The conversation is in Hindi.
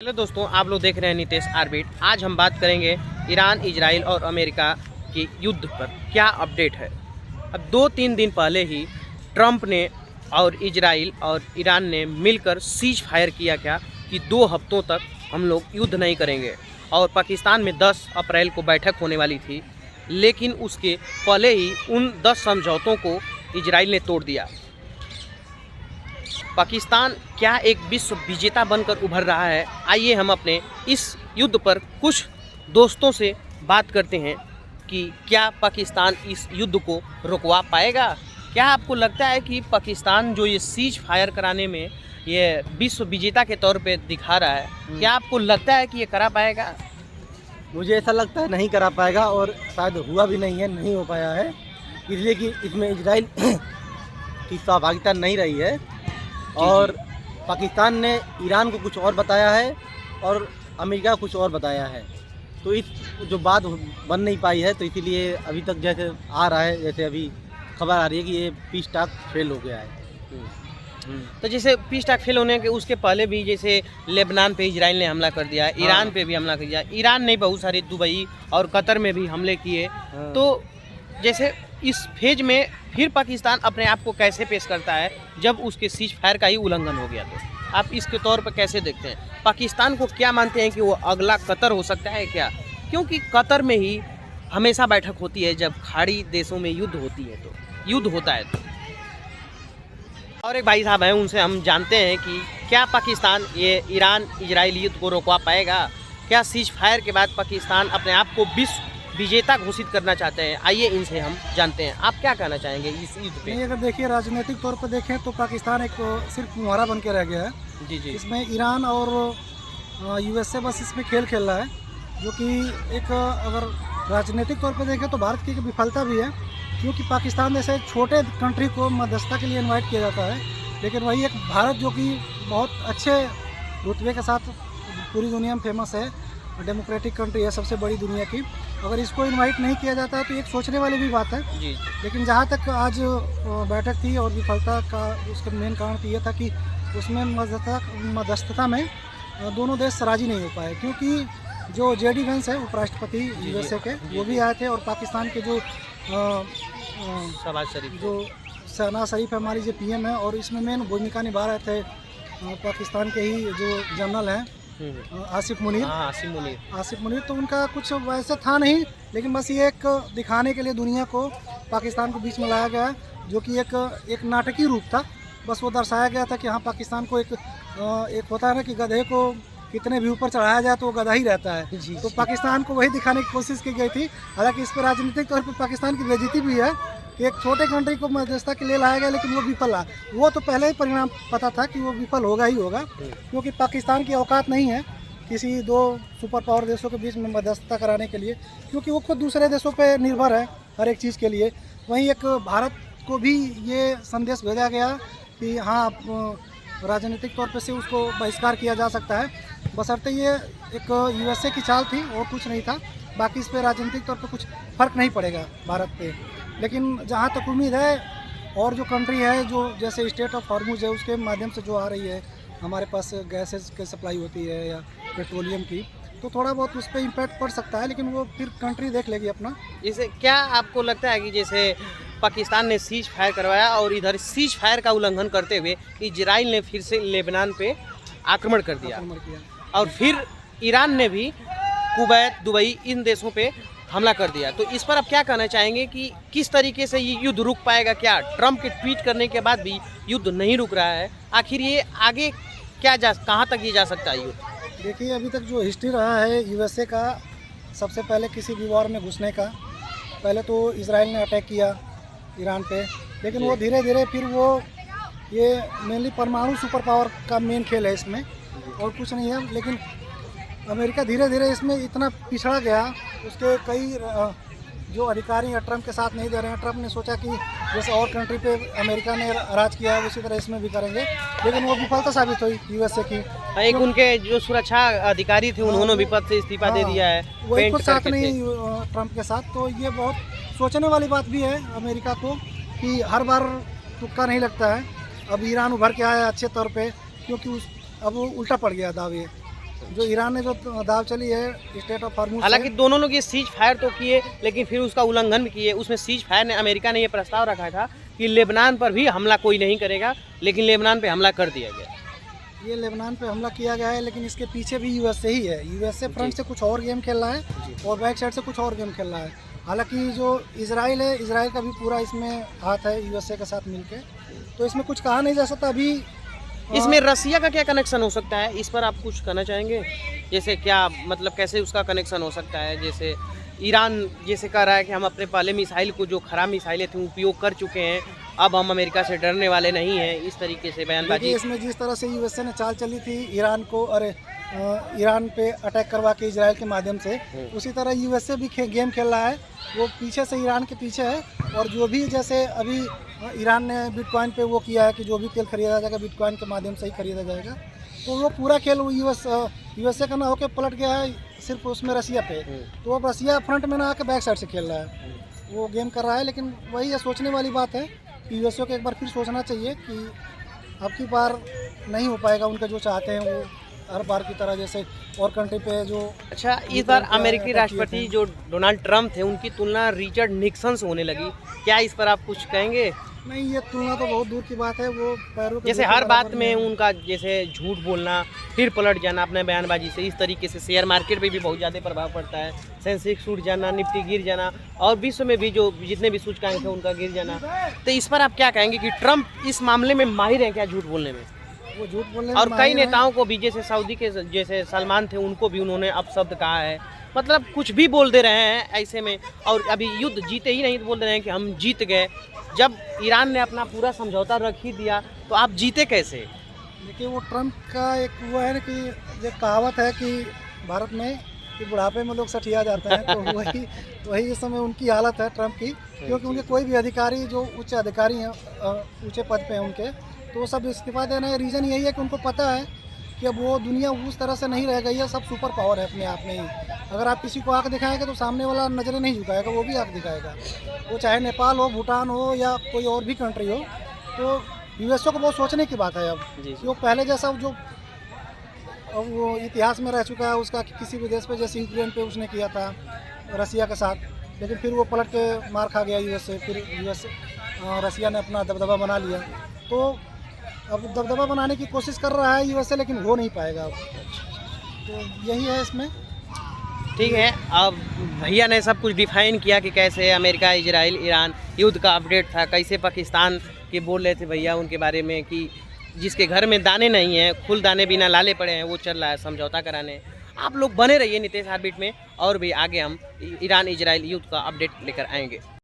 हेलो दोस्तों, आप लोग देख रहे हैं नितेश आर्बिट। आज हम बात करेंगे ईरान, इजराइल और अमेरिका के युद्ध पर क्या अपडेट है। अब 2-3 दिन पहले ही ट्रंप ने और इजराइल और ईरान ने मिलकर सीज फायर किया क्या कि 2 हफ्तों तक हम लोग युद्ध नहीं करेंगे। और पाकिस्तान में 10 अप्रैल को बैठक होने वाली थी, लेकिन उसके पहले ही उन 10 समझौतों को इजराइल ने तोड़ दिया। पाकिस्तान क्या एक विश्व विजेता बनकर उभर रहा है? आइए हम अपने इस युद्ध पर कुछ दोस्तों से बात करते हैं कि क्या पाकिस्तान इस युद्ध को रुकवा पाएगा। क्या आपको लगता है कि पाकिस्तान जो ये सीज फायर कराने में ये विश्व विजेता के तौर पे दिखा रहा है, क्या आपको लगता है कि ये करा पाएगा? मुझे ऐसा लगता है नहीं करा पाएगा और शायद हुआ भी नहीं है, नहीं हो पाया है, इसलिए कि इसमें इजराइल की सहभागिता नहीं रही है। और पाकिस्तान ने ईरान को कुछ और बताया है और अमेरिका को कुछ और बताया है, तो इस जो बात बन नहीं पाई है, तो इसीलिए अभी तक जैसे आ रहा है, जैसे अभी खबर आ रही है कि ये पीस टॉक फेल हो गया है। तो जैसे पीस टॉक फेल होने के उसके पहले भी जैसे लेबनान पे इजराइल ने हमला कर दिया, ईरान पे भी हमला कर दिया, ईरान ने बहुत सारे दुबई और कतर में भी हमले किए। तो जैसे इस फेज में फिर पाकिस्तान अपने आप को कैसे पेश करता है जब उसके सीज फायर का ही उल्लंघन हो गया? तो आप इसके तौर पर कैसे देखते हैं? पाकिस्तान को क्या मानते हैं कि वो अगला कतर हो सकता है क्या? क्योंकि कतर में ही हमेशा बैठक होती है जब खाड़ी देशों में युद्ध होती है, तो युद्ध होता है। तो और एक भाई साहब हैं, उनसे हम जानते हैं कि क्या पाकिस्तान ये ईरान इजराइल युद्ध को रोकवा पाएगा? क्या सीज फायर के बाद पाकिस्तान अपने आप को विश्व विजेता घोषित करना चाहते हैं? आइए इनसे हम जानते हैं। आप क्या कहना चाहेंगे इस युद्ध पे? नहीं, अगर देखिए राजनीतिक तौर पर देखें तो पाकिस्तान एक सिर्फ मुहारा बन के रह गया है। जी जी। इसमें ईरान और यूएसए बस इसमें खेल खेल रहा है, जो कि एक अगर राजनीतिक तौर पर देखें तो भारत की एक विफलता भी है, क्योंकि पाकिस्तान जैसे छोटे कंट्री को मध्यस्थता के लिए इनवाइट किया जाता है, लेकिन वही एक भारत जो कि बहुत अच्छे रुतबे के साथ पूरी दुनिया में फेमस है, डेमोक्रेटिक कंट्री है, सबसे बड़ी दुनिया की, अगर इसको इनवाइट नहीं किया जाता है तो एक सोचने वाली भी बात है। जी। लेकिन जहाँ तक आज बैठक थी और विफलता का उसका मेन कारण तो ये था कि उसमें मध्यस्थता में दोनों देश राजी नहीं हो पाए, क्योंकि जो जेडी वेंस है उपराष्ट्रपति यूएसए के, वो भी आए थे, और पाकिस्तान के जो शहनाज शरीफ है हमारी जो पीएम है, और इसमें मेन भूमिका निभा रहे थे पाकिस्तान के ही जो जनरल हैं आसिफ मुनीर। तो उनका कुछ वैसे था नहीं, लेकिन बस ये एक दिखाने के लिए दुनिया को पाकिस्तान को बीच में लाया गया, जो कि एक नाटकीय रूप था। बस वो दर्शाया गया था कि हाँ, पाकिस्तान को एक होता है ना कि गधे को कितने भी ऊपर चढ़ाया जाए तो वो गधा ही रहता है। तो पाकिस्तान को वही दिखाने की कोशिश की गई थी। हालांकि इस पर राजनीतिक तौर पर पाकिस्तान की बेइज्जती भी है कि एक छोटे कंट्री को मध्यस्थता के लिए लाया गया, लेकिन वो विफल रहा। वो तो पहले ही परिणाम पता था कि वो विफल होगा ही होगा, क्योंकि पाकिस्तान की औकात नहीं है किसी 2 सुपर पावर देशों के बीच में मध्यस्थता कराने के लिए, क्योंकि वो खुद दूसरे देशों पर निर्भर है हर एक चीज़ के लिए। वहीं एक भारत को भी ये संदेश भेजा गया कि हाँ, राजनीतिक तौर पर से उसको बहिष्कार किया जा सकता है, बशर्ते ये एक यूएसए की चाल थी और कुछ नहीं था। बाकी इस पर राजनीतिक तौर पर कुछ फ़र्क नहीं पड़ेगा भारत पे। लेकिन जहाँ तक उम्मीद है, और जो कंट्री है जो जैसे स्टेट ऑफ हॉर्मुज है, उसके माध्यम से जो आ रही है हमारे पास गैसेस की सप्लाई होती है या पेट्रोलियम की, तो थोड़ा बहुत उस पर इम्पैक्ट पड़ सकता है, लेकिन वो फिर कंट्री देख लेगी अपना। जैसे क्या आपको लगता है कि जैसे पाकिस्तान ने सीज फायर करवाया और इधर सीज फायर का उल्लंघन करते हुए इजराइल ने फिर से लेबनान पे आक्रमण कर दिया, और फिर ईरान ने भी कुवैत, दुबई, इन देशों पे हमला कर दिया, तो इस पर आप क्या कहना चाहेंगे कि किस तरीके से ये युद्ध रुक पाएगा? क्या ट्रंप के ट्वीट करने के बाद भी युद्ध नहीं रुक रहा है? आखिर ये आगे कहाँ तक ये जा सकता है युद्ध? देखिए, अभी तक जो हिस्ट्री रहा है यूएसए का, सबसे पहले किसी भी वॉर में घुसने का, पहले तो इजराइल ने अटैक किया ईरान पे, लेकिन वो धीरे धीरे फिर वो ये मेनली परमाणु सुपर पावर का मेन खेल है इसमें, और कुछ नहीं है। लेकिन अमेरिका धीरे धीरे इसमें इतना पिछड़ा गया, उसके कई जो अधिकारी हैं ट्रंप के साथ नहीं दे रहे हैं। ट्रंप ने सोचा कि जैसे और कंट्री पे अमेरिका ने राज किया है उसी तरह इसमें भी करेंगे, लेकिन वो विफलता साबित हुई यूएसए की। एक उनके जो सुरक्षा अधिकारी थे, उन्होंने भी पद से इस्तीफा दे दिया है, वही कुछ साथ नहीं ट्रंप के साथ। तो ये बहुत सोचने वाली बात भी है अमेरिका को कि हर बार तुक्का नहीं लगता है। अब ईरान उभर के आया अच्छे तौर पे, क्योंकि अब वो उल्टा पड़ गया दावे। जो ईरान ने जो दाव चली है स्टेट ऑफ हॉर्मुज से, हालांकि दोनों लोग ये सीज फायर तो किए, लेकिन फिर उसका उल्लंघन भी किए। उसमें सीज फायर ने अमेरिका ने ये प्रस्ताव रखा था कि लेबनान पर भी हमला कोई नहीं करेगा, लेकिन लेबनान पे हमला कर दिया गया। ये लेबनान पे हमला किया गया है, लेकिन इसके पीछे भी यूएसए ही है। यूएसए फ्रंट से कुछ और गेम खेल रहा है और बैक साइड से कुछ और गेम खेल रहा है। हालांकि जो इजराइल है, इजराइल का भी पूरा इसमें हाथ है यूएसए के साथ मिलके, तो इसमें कुछ कहा नहीं जा सकता अभी। इसमें रसिया का क्या कनेक्शन हो सकता है, इस पर आप कुछ कहना चाहेंगे? जैसे क्या मतलब कैसे उसका कनेक्शन हो सकता है? जैसे ईरान जैसे कह रहा है कि हम अपने पहले मिसाइल को, जो खराब मिसाइलें थी, उपयोग कर चुके हैं, अब हम अमेरिका से डरने वाले नहीं हैं, इस तरीके से बयानबाजी। इसमें जिस तरह से यूएसए ने चाल चली थी ईरान को, अरे ईरान पे अटैक करवा के इजराइल के माध्यम से, उसी तरह यूएसए भी गेम खेल रहा है। वो पीछे से ईरान के पीछे है, और जो भी जैसे अभी ईरान ने बिटकॉइन पे वो किया है कि जो भी तेल खरीदा जाएगा बिटकॉइन के माध्यम से ही खरीदा जाएगा, तो वो पूरा खेल यूएसए का ना होकर पलट गया है सिर्फ उसमें रसिया पे। तो अब रसिया फ्रंट में ना आकर बैक साइड से खेल रहा है, वो गेम कर रहा है। लेकिन वही है, सोचने वाली बात है कि यूएसए को एक बार फिर सोचना चाहिए कि अब की बार नहीं हो पाएगा उनका जो चाहते हैं वो हर बार की तरह, जैसे और कंट्री पे जो। अच्छा, इस बार अमेरिकी राष्ट्रपति जो डोनाल्ड ट्रंप थे, उनकी तुलना रिचर्ड निक्सन से होने लगी, क्या इस पर आप कुछ कहेंगे? नहीं, ये तुलना तो बहुत दूर की बात है। वो पैरों के जैसे हर बात में उनका जैसे झूठ बोलना, फिर पलट जाना अपने बयानबाजी से, इस तरीके से शेयर मार्केट पे भी बहुत ज़्यादा प्रभाव पड़ता है। सेंसेक्स टूट जाना, निफ्टी गिर जाना, और विश्व में भी जो जितने भी सूचकांक हैं उनका गिर जाना। तो इस पर आप क्या कहेंगे कि ट्रंप इस मामले में माहिर हैं क्या झूठ बोलने में? वो झूठ बोलने और कई नेताओं को भी, जैसे सऊदी के जैसे सलमान थे, उनको भी उन्होंने अपशब्द कहा है, मतलब कुछ भी बोल दे रहे हैं ऐसे में। और अभी युद्ध जीते ही नहीं तो बोल दे रहे हैं कि हम जीत गए, जब ईरान ने अपना पूरा समझौता रख ही दिया, तो आप जीते कैसे? देखिए, वो ट्रंप का एक वो है ना कि जो कहावत है कि भारत में कि बुढ़ापे में लोग सठिया जाते हैं, तो वही इस समय उनकी हालत है ट्रंप की। क्योंकि उनके कोई भी अधिकारी जो उच्च अधिकारी हैं, ऊंचे पद पे हैं उनके, तो वो सब इस्तीफा देना है। रीज़न यही है कि उनको पता है कि अब वो दुनिया उस तरह से नहीं रह गई है, सब सुपर पावर है अपने आप में ही। अगर आप किसी को आँख दिखाएंगे तो सामने वाला नज़रें नहीं झुकाएगा, वो भी आँख दिखाएगा। वो चाहे नेपाल हो, भूटान हो, या कोई और भी कंट्री हो। तो यूएसए को बहुत सोचने की बात है अब, वो पहले जैसा जो अब वो इतिहास में रह चुका है उसका, किसी भी देश पे, जैसे यूक्रेन पे उसने किया था रसिया के साथ, लेकिन फिर वो पलट के मार खा गया यूएसए। फिर रसिया ने अपना दबदबा बना लिया, तो अब दबदबा बनाने की कोशिश कर रहा है यूएसए, लेकिन हो नहीं पाएगा अब। तो यही है इसमें। ठीक है, अब भैया ने सब कुछ डिफाइन किया कि कैसे अमेरिका, इजराइल, ईरान युद्ध का अपडेट था, कैसे पाकिस्तान के बोल रहे थे भैया उनके बारे में कि जिसके घर में दाने नहीं हैं, फुल दाने बिना लाले पड़े हैं, वो चल रहा है समझौता कराने। आप लोग बने रहिए नितेश हार्टबीट में, और भी आगे हम ईरान इजराइल युद्ध का अपडेट लेकर आएंगे।